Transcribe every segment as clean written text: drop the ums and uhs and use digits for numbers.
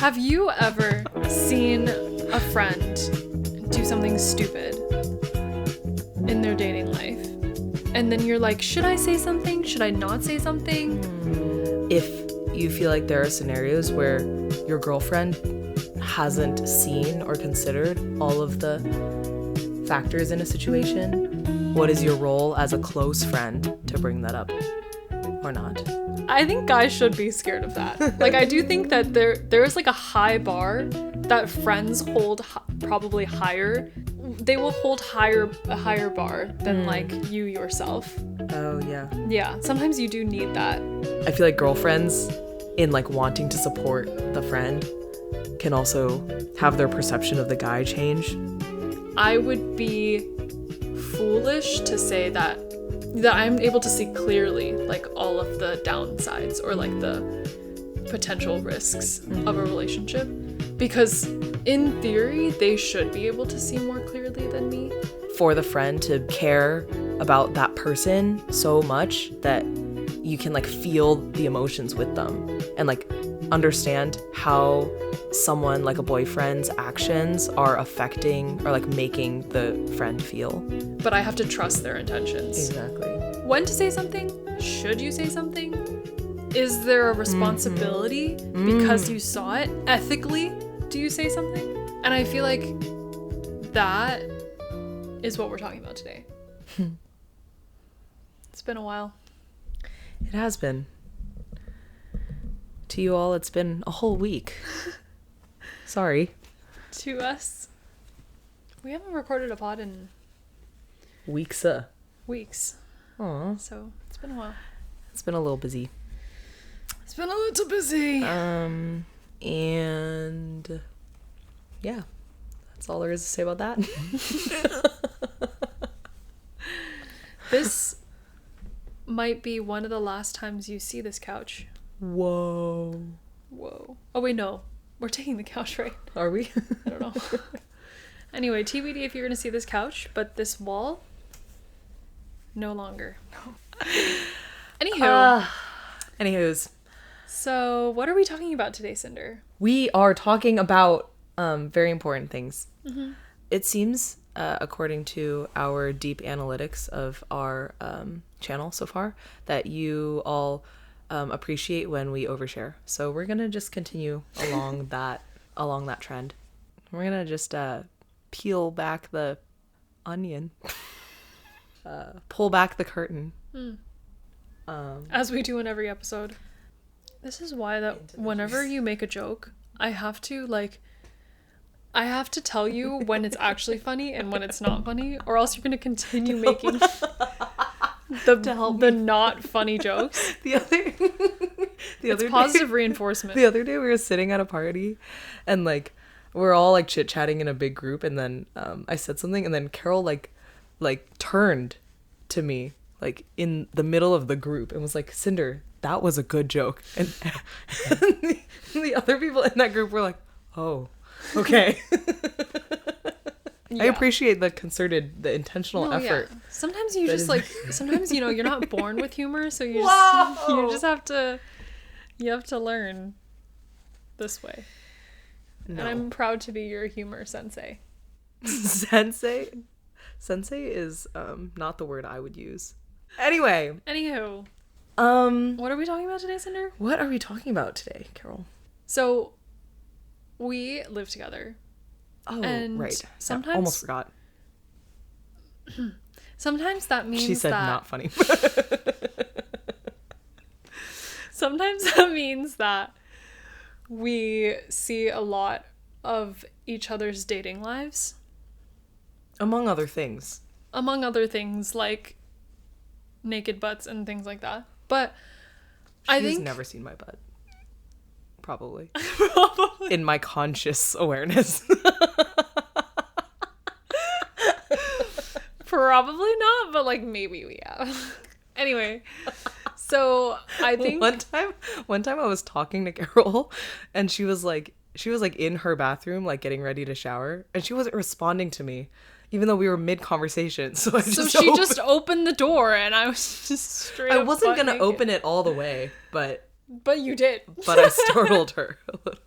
Have you ever seen a friend do something stupid in their dating life? And then you're like, should I say something? Should I not say something? If you feel like there are scenarios where your girlfriend hasn't seen or considered all of the factors in a situation, what is your role as a close friend to bring that up or not? I think guys should be scared of that. Like, I do think that there is like a high bar that friends hold probably higher. They will hold a higher bar than like you yourself. Oh, yeah. Yeah, sometimes you do need that. I feel like girlfriends, in like wanting to support the friend, can also have their perception of the guy change. I would be foolish to say that I'm able to see clearly like all of the downsides or like the potential risks of a relationship, because in theory they should be able to see more clearly than me. For the friend to care about that person so much that you can like feel the emotions with them and like understand how someone like a boyfriend's actions are affecting or like making the friend feel. But I have to trust their intentions. Exactly. When to say something? Should you say something? Is there a responsibility because you saw it? Ethically, do you say something? And I feel like that is what we're talking about today. It's been a while. It has been. To you all, it's been a whole week. Sorry. To us, we haven't recorded a pod in weeks. Aw. So it's been a while. It's been a little busy. It's been a little busy. And yeah, that's all there is to say about that. This might be one of the last times you see this couch. Whoa. Oh wait, no. We're taking the couch, right? Are we? I don't know. Anyway, TBD if you're going to see this couch, but this wall, no longer. Anywho's. So, what are we talking about today, Cinder? We are talking about very important things. Mm-hmm. It seems, according to our deep analytics of our channel so far, that you all appreciate when we overshare. So we're gonna just continue along that trend. We're gonna just peel back the onion, pull back the curtain. As we do in every episode. This is why that whenever you make a joke, I have to tell you when it's actually funny and when it's not funny, or else you're gonna continue making the not funny jokes. The other positive day, reinforcement. The other day we were sitting at a party and like we're all like chit-chatting in a big group, and then I said something, and then Carol like turned to me like in the middle of the group and was like, Cinder, that was a good joke. And the other people in that group were like, oh, okay. Yeah. I appreciate the intentional effort. Yeah. Sometimes you just sometimes, you're not born with humor, so you just have to learn this way. No. And I'm proud to be your humor sensei. Sensei is not the word I would use. Anywho. What are we talking about today, Cinder? What are we talking about today, Carol? So we live together. Oh, and right. Sometimes I almost forgot. Sometimes that means she said not funny. Sometimes that means that we see a lot of each other's dating lives. Among other things, like naked butts and things like that. But She's never seen my butt. Probably. In my conscious awareness. Probably not, but like maybe we have. Anyway, so I think one time I was talking to Carol, and she was like in her bathroom, like getting ready to shower, and she wasn't responding to me, even though we were mid conversation. So she just opened the door, and I was just straight. I wasn't gonna open it all the way, but you did. But I startled her a little.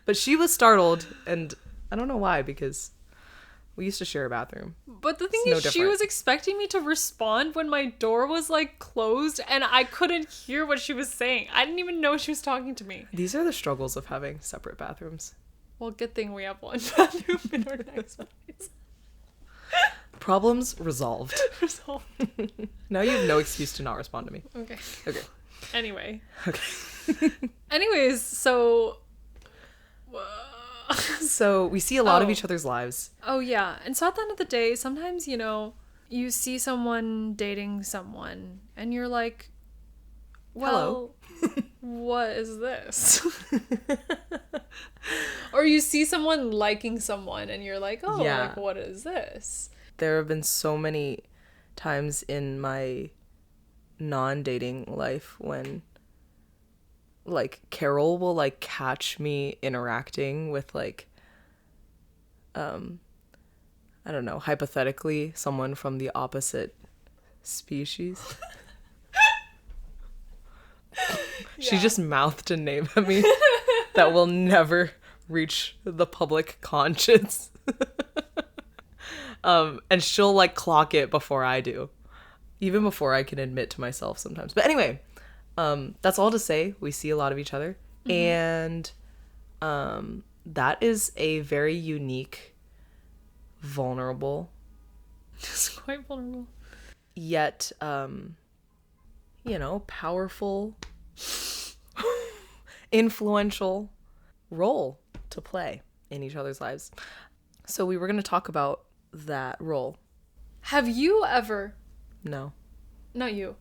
But she was startled, and I don't know why, because we used to share a bathroom. But the thing It's no is, she different. was expecting me to respond when my door was like closed and I couldn't hear what she was saying. I didn't even know she was talking to me. These are the struggles of having separate bathrooms. Well, good thing we have one bathroom in our next place. Problems resolved. Resolved. Now you have no excuse to not respond to me. Okay. Okay. Anyway. Okay. Anyways, so... So we see a lot of Oh. each other's lives. Oh, yeah. And so at the end of the day, sometimes, you know, you see someone dating someone and you're like, well, what is this? Or you see someone liking someone and you're like, oh, Yeah. like, what is this? There have been so many times in my non-dating life when like Carol will like catch me interacting with like I don't know, hypothetically someone from the opposite species. She Yeah. just mouthed a name at me that will never reach the public conscience. And she'll like clock it before I do, even before I can admit to myself sometimes. But anyway, that's all to say we see a lot of each other, and that is a very unique, vulnerable, It's quite vulnerable. yet you know, powerful, influential role to play in each other's lives. So we were going to talk about that role. Have you ever, No. not you,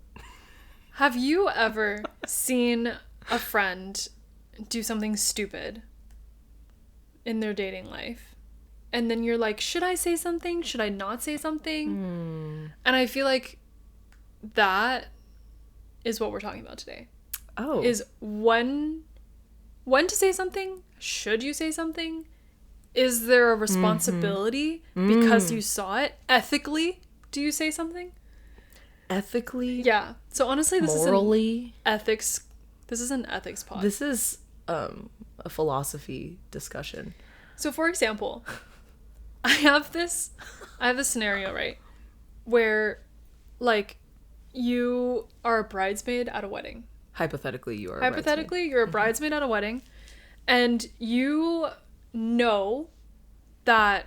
have you ever seen a friend do something stupid in their dating life? And then you're like, should I say something? Should I not say something? And I feel like that is what we're talking about today. Oh. Is when to say something? Should you say something? Is there a responsibility because you saw it? Ethically, do you say something? Ethically? Yeah. So honestly, this Morally? is an ethics. This is an ethics pod. This is a philosophy discussion. So for example, I have this scenario, right? Where like you are a bridesmaid at a wedding. Hypothetically, you are. Hypothetically, you're a bridesmaid at a wedding, and you know that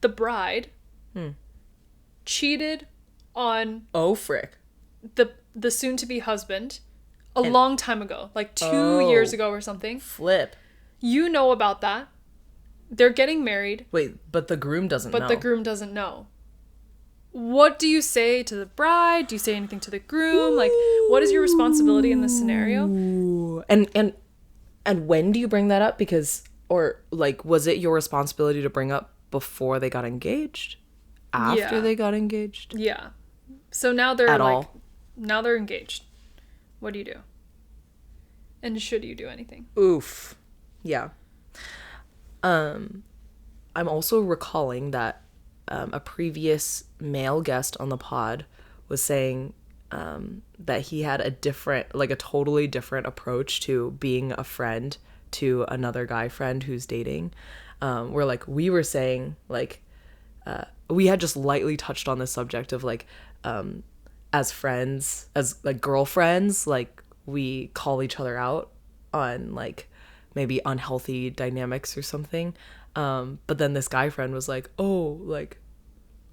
the bride cheated on Oh, frick. the soon-to-be husband a long time ago, like 2 years ago or something. Flip. You know about that. They're getting married, Wait, but the groom doesn't know. but the groom doesn't know. What do you say to the bride? Do you say anything to the groom? Like, what is your responsibility in this scenario? Ooh. And when do you bring that up? Because, or like, was it your responsibility to bring up before they got engaged? After Yeah. they got engaged? Yeah. So now they're At like, all? now they're engaged. What do you do? And should you do anything? Oof. Yeah. I'm also recalling that a previous male guest on the pod was saying that he had a different, like a totally different approach to being a friend to another guy friend who's dating. Where like we were saying like we had just lightly touched on the subject of like as friends, as like girlfriends, like we call each other out on like maybe unhealthy dynamics or something. But then this guy friend was like, oh, like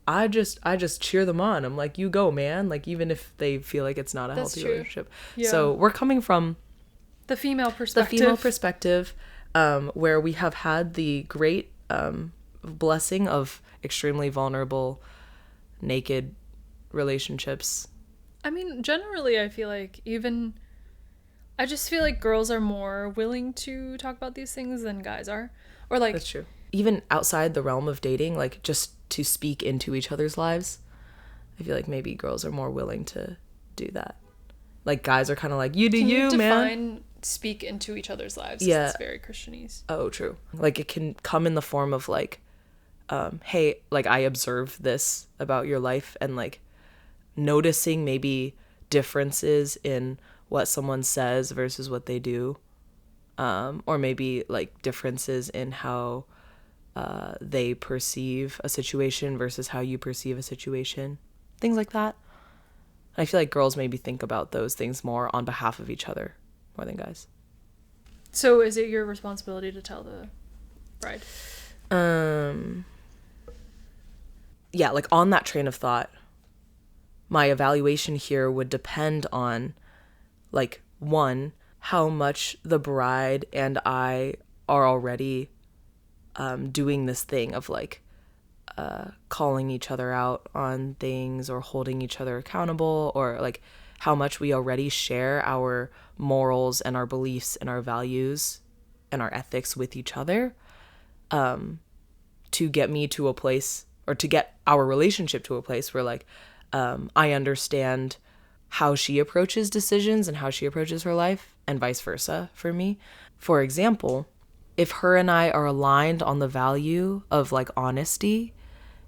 I just cheer them on. I'm like, you go, man. Like, even if they feel like it's not a That's healthy true. relationship. Yeah. So we're coming from The female the perspective. female perspective, where we have had the great blessing of extremely vulnerable, naked relationships. I mean, generally, I feel like I just feel like girls are more willing to talk about these things than guys are. Or like, That's true. Even outside the realm of dating, like just to speak into each other's lives, I feel like maybe girls are more willing to do that. Like guys are kind of like, you do can you, you man. define speak into each other's lives? 'Cause Yeah. It's very Christianese. Oh, true. Like it can come in the form of like, hey, like I observe this about your life, and like noticing maybe differences in what someone says versus what they do. or maybe like differences in how they perceive a situation versus how you perceive a situation, things like that. I feel like girls maybe think about those things more on behalf of each other more than guys. So is it your responsibility to tell the bride? Yeah, like on that train of thought, my evaluation here would depend on, like, one, how much the bride and I are already doing this thing of like calling each other out on things or holding each other accountable, or like how much we already share our morals and our beliefs and our values and our ethics with each other, to get me to a place, or to get our relationship to a place where like I understand how she approaches decisions and how she approaches her life, and vice versa for me. For example, if her and I are aligned on the value of like honesty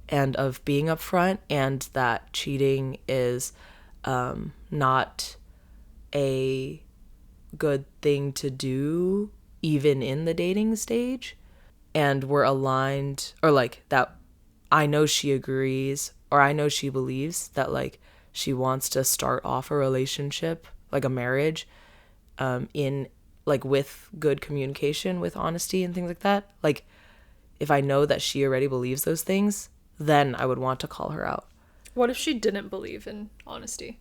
and of being upfront, and that cheating is not a good thing to do even in the dating stage, and we're aligned, or like that I know she agrees, or I know she believes that like she wants to start off a relationship, like a marriage, in like with good communication, with honesty and things like that. Like if I know that she already believes those things, then I would want to call her out. What if she didn't believe in honesty?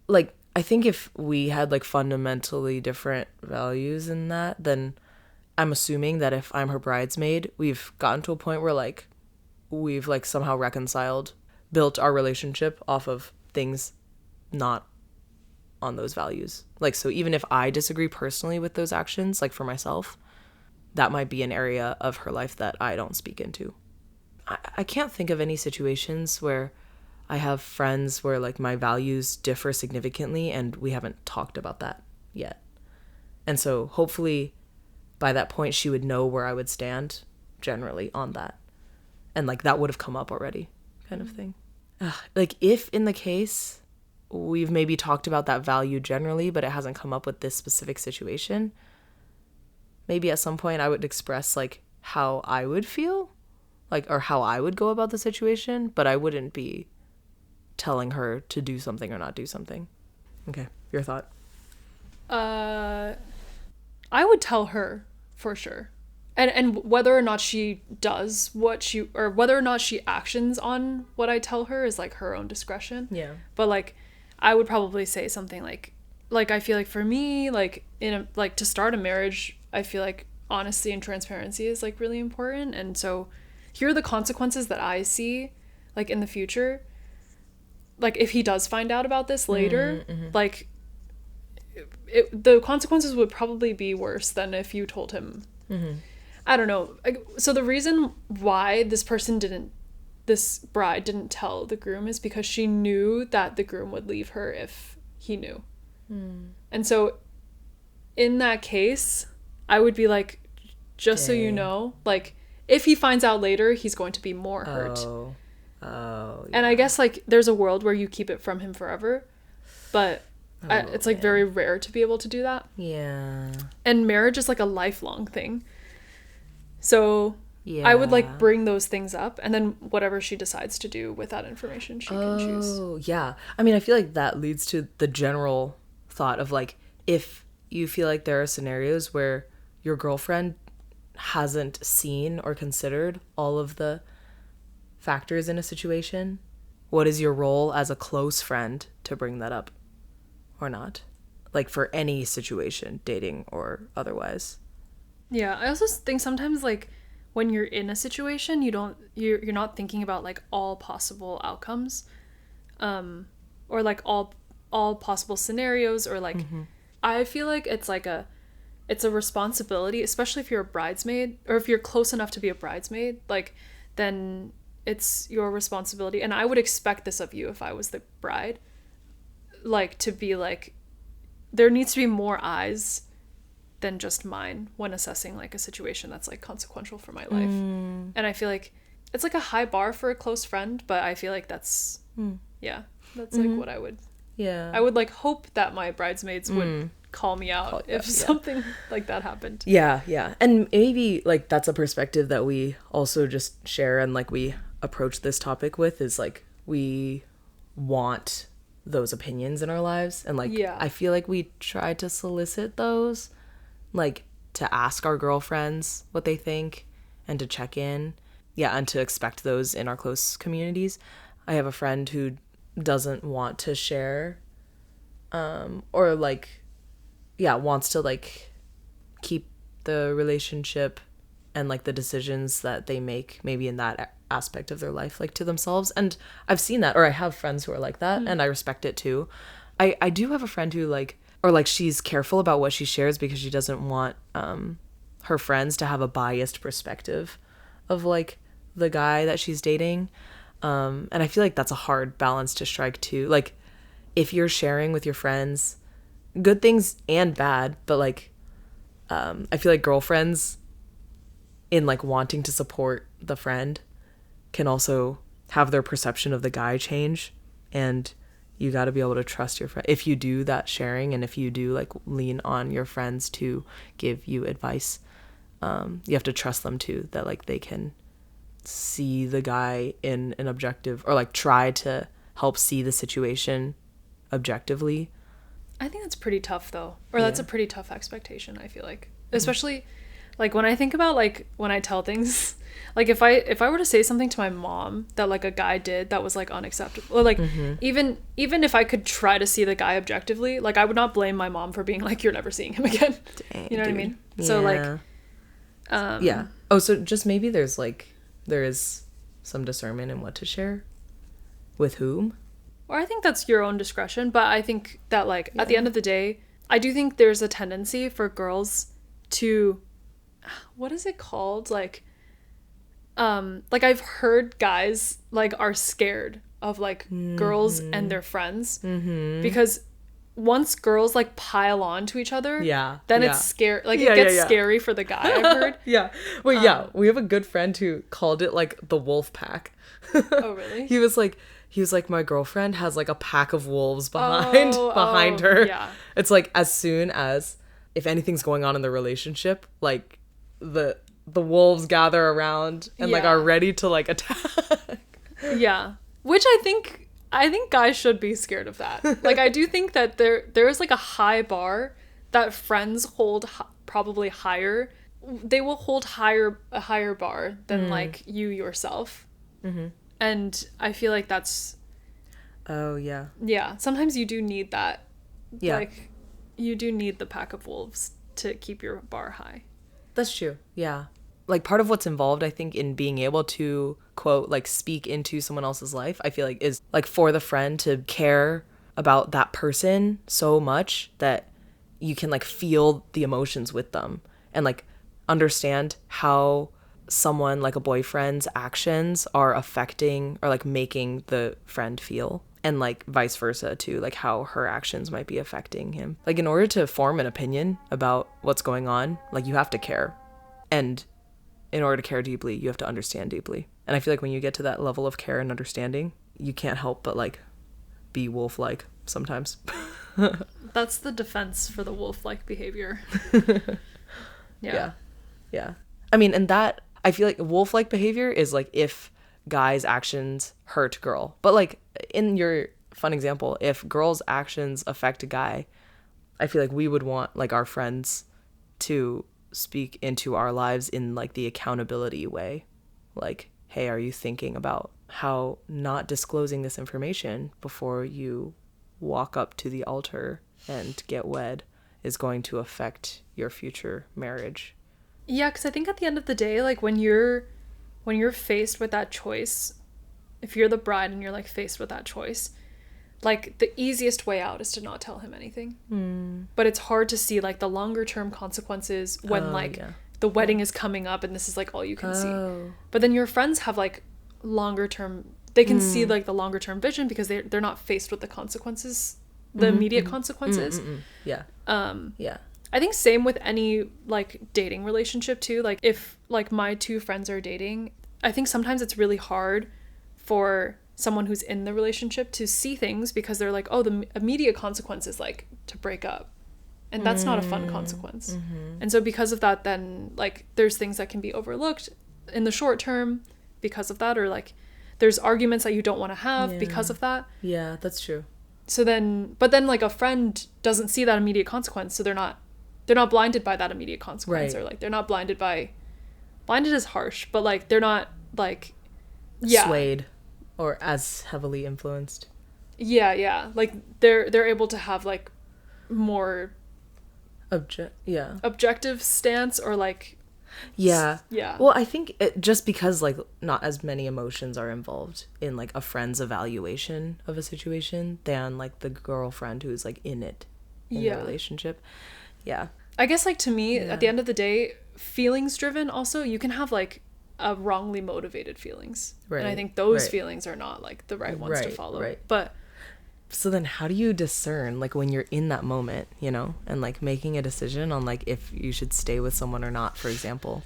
Like, I think if we had like fundamentally different values in that, then I'm assuming that if I'm her bridesmaid, we've gotten to a point where like we've like somehow reconciled, built our relationship off of things not on those values. Like, so even if I disagree personally with those actions, like for myself, that might be an area of her life that I don't speak into. I can't think of any situations where I have friends where like my values differ significantly and we haven't talked about that yet. And so hopefully by that point she would know where I would stand generally on that. And like that would have come up already, kind of thing. Like if in the case we've maybe talked about that value generally, but it hasn't come up with this specific situation, maybe at some point I would express like how I would feel, like, or how I would go about the situation, but I wouldn't be telling her to do something or not do something. Okay, your thought? I would tell her for sure. And whether or not she does what she, or whether or not she actions on what I tell her is like her own discretion. Yeah. But like I would probably say something like I feel like for me, like in a, like to start a marriage, I feel like honesty and transparency is like really important. And so here are the consequences that I see like in the future. Like if he does find out about this later, like the consequences would probably be worse than if you told him. I don't know. So the reason why this bride didn't tell the groom is because she knew that the groom would leave her if he knew. And so in that case, I would be like, just so you know, like if he finds out later, he's going to be more hurt. Oh, yeah. And I guess like there's a world where you keep it from him forever, but it's like very rare to be able to do that. Yeah. And marriage is like a lifelong thing. So Yeah. I would like bring those things up, and then whatever she decides to do with that information, she can choose. Oh, yeah. I mean, I feel like that leads to the general thought of like, if you feel like there are scenarios where your girlfriend hasn't seen or considered all of the factors in a situation, what is your role as a close friend to bring that up or not? Like for any situation, dating or otherwise. Yeah, I also think sometimes like when you're in a situation, you're not thinking about like all possible outcomes, or like all possible scenarios, or like I feel like it's a responsibility, especially if you're a bridesmaid, or if you're close enough to be a bridesmaid, like then it's your responsibility. And I would expect this of you if I was the bride, like to be like, there needs to be more eyes than just mine when assessing like a situation that's like consequential for my life. And I feel like it's like a high bar for a close friend, but I feel like that's that's like what I would like hope that my bridesmaids would call me out if something like that happened. Yeah. And maybe like that's a perspective that we also just share and like we approach this topic with, is like we want those opinions in our lives, and like I feel like we try to solicit those, like to ask our girlfriends what they think and to check in, and to expect those in our close communities. I have a friend who doesn't want to share or like wants to like keep the relationship and like the decisions that they make maybe in that aspect of their life like to themselves. And I've seen that, or I have friends who are like that, and I respect it too. I do have a friend who like, or like she's careful about what she shares because she doesn't want her friends to have a biased perspective of like the guy that she's dating. And I feel like that's a hard balance to strike too. Like if you're sharing with your friends good things and bad, but like I feel like girlfriends in like wanting to support the friend can also have their perception of the guy change, and you got to be able to trust your friend if you do that sharing, and if you do like lean on your friends to give you advice. You have to trust them too, that like they can see the guy in an objective, or like try to help see the situation objectively. I think that's pretty tough though, or that's a pretty tough expectation, I feel like, especially like when I think about like when I tell things, like if I were to say something to my mom that like a guy did that was like unacceptable, or like even if I could try to see the guy objectively, like I would not blame my mom for being like, you're never seeing him again. Dang, you know dude. what I mean? So like so just maybe there is some discernment in what to share with whom. Or I think that's your own discretion, but I think that like at the end of the day, I do think there's a tendency for girls to, what is it called? Like I've heard guys like are scared of like girls and their friends because once girls like pile on to each other, then it's scary. Like it gets scary for the guy, I've heard. We have a good friend who called it like the wolf pack. Oh really? He was like, my girlfriend has like a pack of wolves behind her. Yeah. It's like as soon as if anything's going on in the relationship, like the wolves gather around and like are ready to like attack. Yeah. Which I think guys should be scared of that. Like I do think that there is like a high bar that friends hold probably higher. They will hold a higher bar than like you yourself. And I feel like that's... Oh, yeah. Yeah. Sometimes you do need that. Yeah. Like, you do need the pack of wolves to keep your bar high. That's true. Yeah. Like, part of what's involved, I think, in being able to, quote, like, speak into someone else's life, I feel like is, like, for the friend to care about that person so much that you can, like, feel the emotions with them and, like, understand how someone like a boyfriend's actions are affecting or like making the friend feel, and like vice versa too, like how her actions might be affecting him. Like in order to form an opinion about what's going on, like you have to care, and in order to care deeply you have to understand deeply. And I feel like when you get to that level of care and understanding, you can't help but like be wolf-like sometimes. That's the defense for the wolf-like behavior. Yeah. I mean, and that I feel like wolf-like behavior is like if guys' actions hurt girl. But like in your fun example, if girls' actions affect a guy, I feel like we would want like our friends to speak into our lives in like the accountability way. Like, hey, are you thinking about how not disclosing this information before you walk up to the altar and get wed is going to affect your future marriage? Yeah, because I think at the end of the day, like when you're faced with that choice, if you're the bride and you're like faced with that choice, like the easiest way out is to not tell him anything. But it's hard to see like the longer term consequences when the wedding is coming up and this is like all you can see. But then your friends have like longer term, they can see like the longer term vision because they're not faced with the consequences, the immediate consequences. Yeah. I think same with any like dating relationship too. Like if like my two friends are dating, I think sometimes it's really hard for someone who's in the relationship to see things because they're like, oh, the immediate consequence is like to break up. And that's not a fun consequence. And so because of that, then like there's things that can be overlooked in the short term because of that, or like there's arguments that you don't want to have because of that. Yeah, that's true. So then, but then like a friend doesn't see that immediate consequence, so they're not blinded by that immediate consequence, right. or like they're not blinded is harsh, but like they're not like swayed or as heavily influenced. Yeah, like they're able to have like more objective stance, or like yeah. Well, I think just because like not as many emotions are involved in like a friend's evaluation of a situation than like the girlfriend who's like in it in the relationship. Yeah. I guess like to me at the end of the day, feelings driven also, you can have like a wrongly motivated feelings. Right. And I think those feelings are not like the right ones to follow. Right. But so then how do you discern like when you're in that moment, you know, and like making a decision on like if you should stay with someone or not, for example?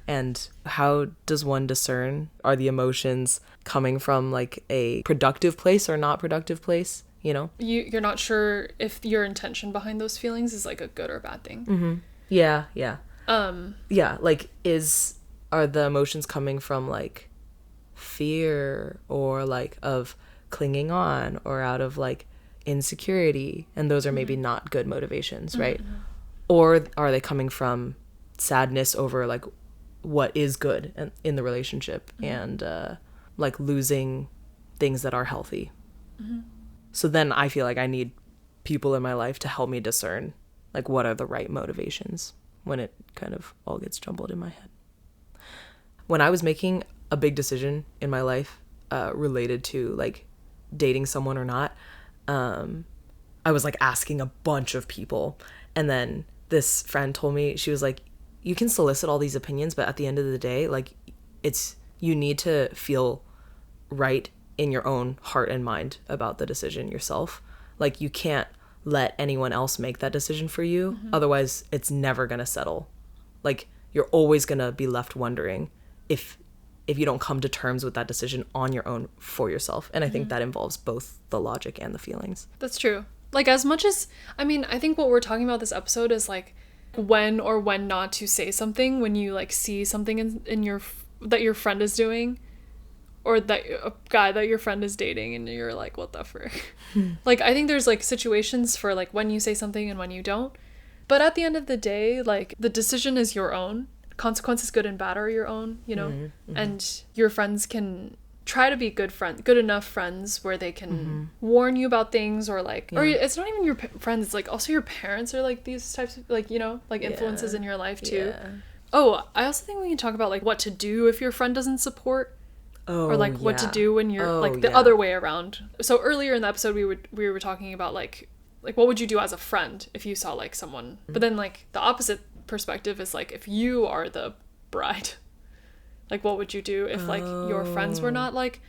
And how does one discern, are the emotions coming from like a productive place or not productive place, you know? You're not sure if your intention behind those feelings is like a good or bad thing. Mm-hmm. Yeah. Like are the emotions coming from like fear or like of clinging on or out of like insecurity, and those are maybe not good motivations, right? Or are they coming from sadness over like what is good in the relationship and like losing things that are healthy? So then I feel like I need people in my life to help me discern like what are the right motivations when it kind of all gets jumbled in my head. When I was making a big decision in my life related to like dating someone or not, I was like asking a bunch of people, and then this friend told me, she was like, you can solicit all these opinions, but at the end of the day, like you need to feel right in your own heart and mind about the decision yourself. Like you can't let anyone else make that decision for you. Otherwise it's never gonna settle. Like you're always gonna be left wondering if you don't come to terms with that decision on your own for yourself. And I think that involves both the logic and the feelings. That's true. Like as much as, I mean, I think what we're talking about this episode is like when or when not to say something when you like see something in your, that your friend is doing, or that a guy that your friend is dating and you're like, what the frick? Like I think there's like situations for like when you say something and when you don't. But at the end of the day, like the decision is your own. Consequences, good and bad, are your own, you know. And your friends can try to be good enough friends where they can warn you about things, or like or it's not even your friends, it's like also your parents are like these types of like, you know, like influences in your life too. Oh, I also think we can talk about like what to do if your friend doesn't support, or like what to do when you're like the other way around. So earlier in the episode we were talking about like what would you do as a friend if you saw like someone, but then like the opposite perspective is like if you are the bride, like what would you do if like your friends were not like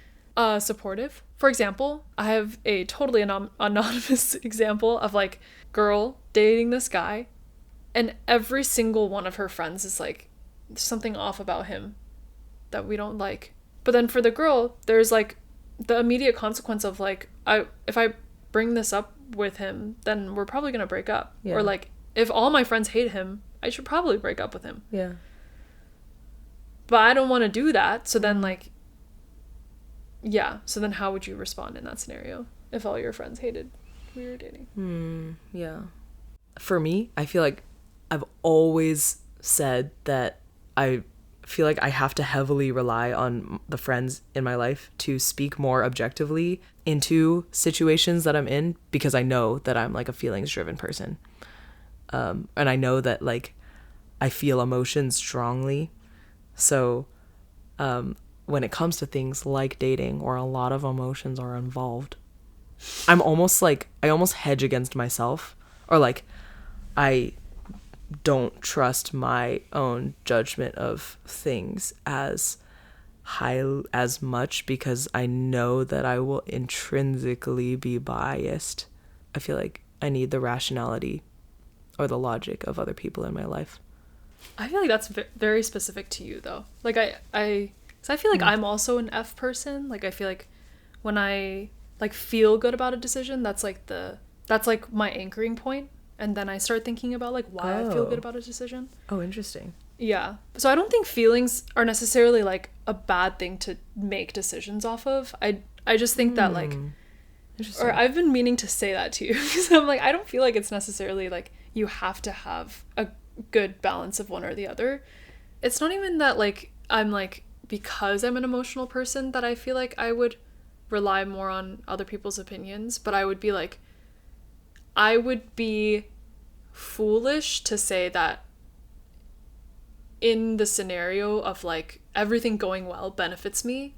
supportive? For example, I have a totally anonymous example of like girl dating this guy, and every single one of her friends is like, there's something off about him that we don't like. But then for the girl, there's like the immediate consequence of like, if I bring this up with him, then we're probably gonna break up. Or like if all my friends hate him, I should probably break up with him. Yeah. But I don't want to do that. So then like, so then how would you respond in that scenario if all your friends hated who you were dating? Yeah. For me, I feel like I've always said that I feel like I have to heavily rely on the friends in my life to speak more objectively into situations that I'm in, because I know that I'm like a feelings driven person. And I know that like I feel emotions strongly. So when it comes to things like dating, or a lot of emotions are involved, I'm almost like, I almost hedge against myself, or like I don't trust my own judgment of things as much, because I know that I will intrinsically be biased. I feel like I need the rationality or the logic of other people in my life. I feel like that's very specific to you though. Like so I feel like I'm also an F person. Like I feel like when I like feel good about a decision, that's like my anchoring point. and then I start thinking about like why I feel good about a decision. Oh, interesting. Yeah. So I don't think feelings are necessarily like a bad thing to make decisions off of. I just think that like, or I've been meaning to say that to you because I'm like, I don't feel like it's necessarily like you have to have a good balance of one or the other. It's not even that like I'm like, because I'm an emotional person that I feel like I would rely more on other people's opinions, but I would be like, I would be foolish to say that in the scenario of like everything going well benefits me,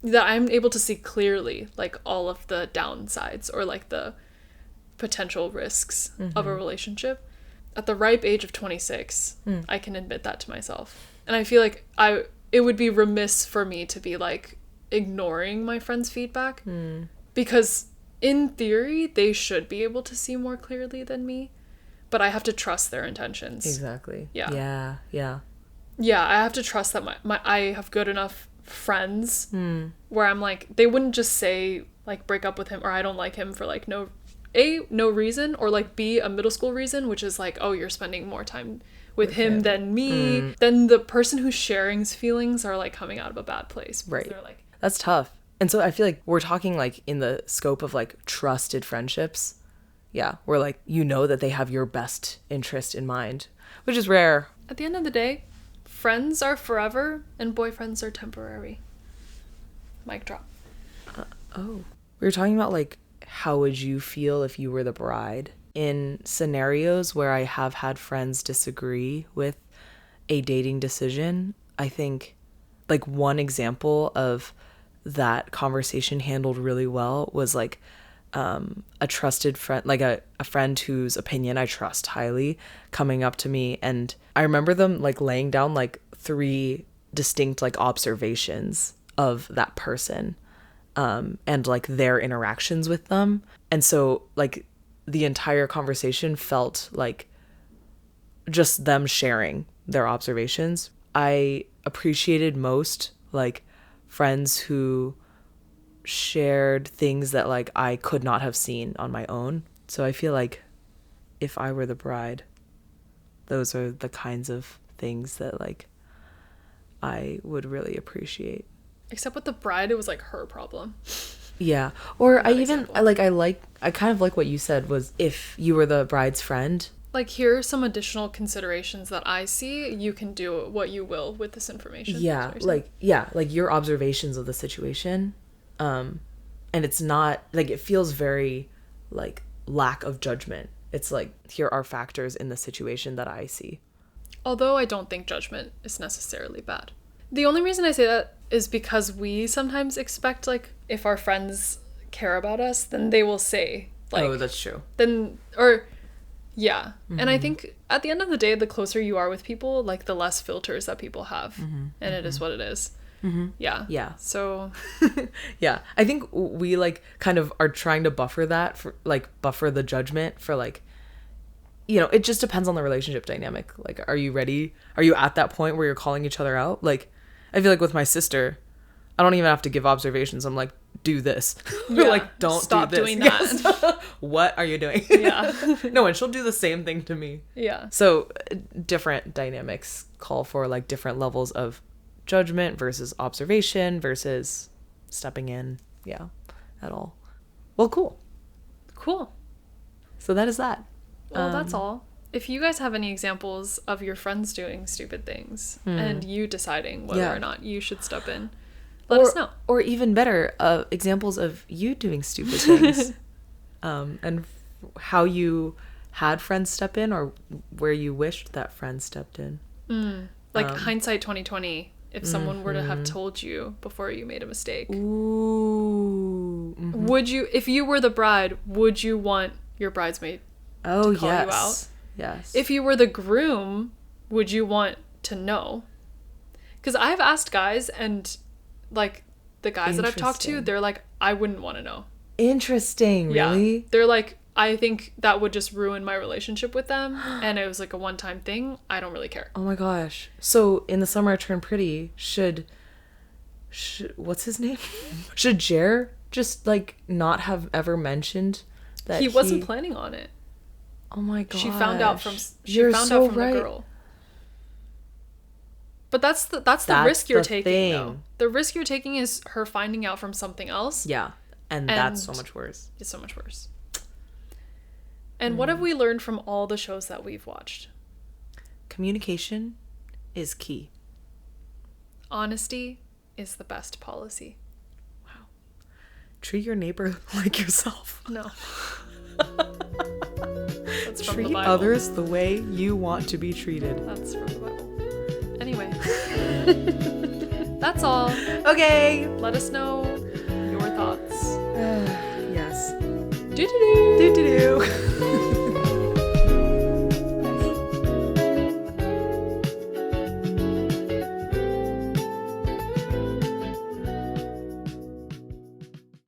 that I'm able to see clearly like all of the downsides or like the potential risks of a relationship. At the ripe age of 26, I can admit that to myself. And I feel like it would be remiss for me to be like ignoring my friends' feedback because in theory they should be able to see more clearly than me, but I have to trust their intentions. Exactly. Yeah, I have to trust that my I have good enough friends where I'm like, they wouldn't just say like break up with him or I don't like him for like no reason, or like B, a middle school reason, which is like, oh, you're spending more time with him than me. Then the person who's sharing's feelings are like coming out of a bad place. Right. They're like, that's tough. And so I feel like we're talking like in the scope of like trusted friendships. Yeah. Where like, you know that they have your best interest in mind, which is rare. At the end of the day, friends are forever and boyfriends are temporary. Mic drop. We were talking about like, how would you feel if you were the bride? In scenarios where I have had friends disagree with a dating decision, I think like one example of that conversation handled really well was like a trusted friend, like a friend whose opinion I trust highly, coming up to me. And I remember them like laying down like 3 distinct like observations of that person. And like their interactions with them. And so like the entire conversation felt like just them sharing their observations. I appreciated most like friends who shared things that like I could not have seen on my own. So I feel like if I were the bride, those are the kinds of things that like I would really appreciate. Except with the bride, it was like her problem. Yeah. Or I kind of like what you said was if you were the bride's friend. Like, here are some additional considerations that I see. You can do what you will with this information. Yeah. Like your observations of the situation. And it's not like, it feels very like lack of judgment. It's like, here are factors in the situation that I see. Although I don't think judgment is necessarily bad. The only reason I say that is because we sometimes expect, like, if our friends care about us, then they will say, like... Oh, that's true. Then, or, yeah. Mm-hmm. And I think at the end of the day, the closer you are with people, like, the less filters that people have. Mm-hmm. And it is what it is. Mm-hmm. Yeah. Yeah. So... yeah. I think we, like, kind of are trying to buffer that, for like, buffer the judgment for, like, you know, it just depends on the relationship dynamic. Like, are you ready? Are you at that point where you're calling each other out? Like... I feel like with my sister, I don't even have to give observations. I'm like, do this. Yeah. Like, don't stop do this. Doing that. Yes. What are you doing? Yeah. No, and she'll do the same thing to me. Yeah. So different dynamics call for like different levels of judgment versus observation versus stepping in. Yeah, at all. Well, cool. Cool. So that is that. Well, that's all. If you guys have any examples of your friends doing stupid things and you deciding whether or not you should step in, let us know. Or even better, examples of you doing stupid things and how you had friends step in or where you wished that friends stepped in. Like hindsight 2020, if someone were to have told you before you made a mistake. Ooh. Mm-hmm. Would you, if you were the bride, would you want your bridesmaid to call you out? Yes. If you were the groom, would you want to know? Because I've asked guys, and like the guys that I've talked to, they're like, I wouldn't want to know. Interesting. Really? Yeah. They're like, I think that would just ruin my relationship with them, and it was like a one-time thing. I don't really care. Oh my gosh. So in the summer I turned pretty, should what's his name? Should Jer just like not have ever mentioned that he wasn't planning on it? Oh my god. She found out from You're the right. girl. But that's the risk you're taking though. The risk you're taking is her finding out from something else. Yeah. And that's so much worse. It's so much worse. And what have we learned from all the shows that we've watched? Communication is key. Honesty is the best policy. Wow. Treat your neighbor like yourself. No. That's from Treat the Bible. others the way you want to be treated. That's from the Bible. Anyway. That's all. Okay. Let us know your thoughts. Yes. Do-do-do. Do-do-do.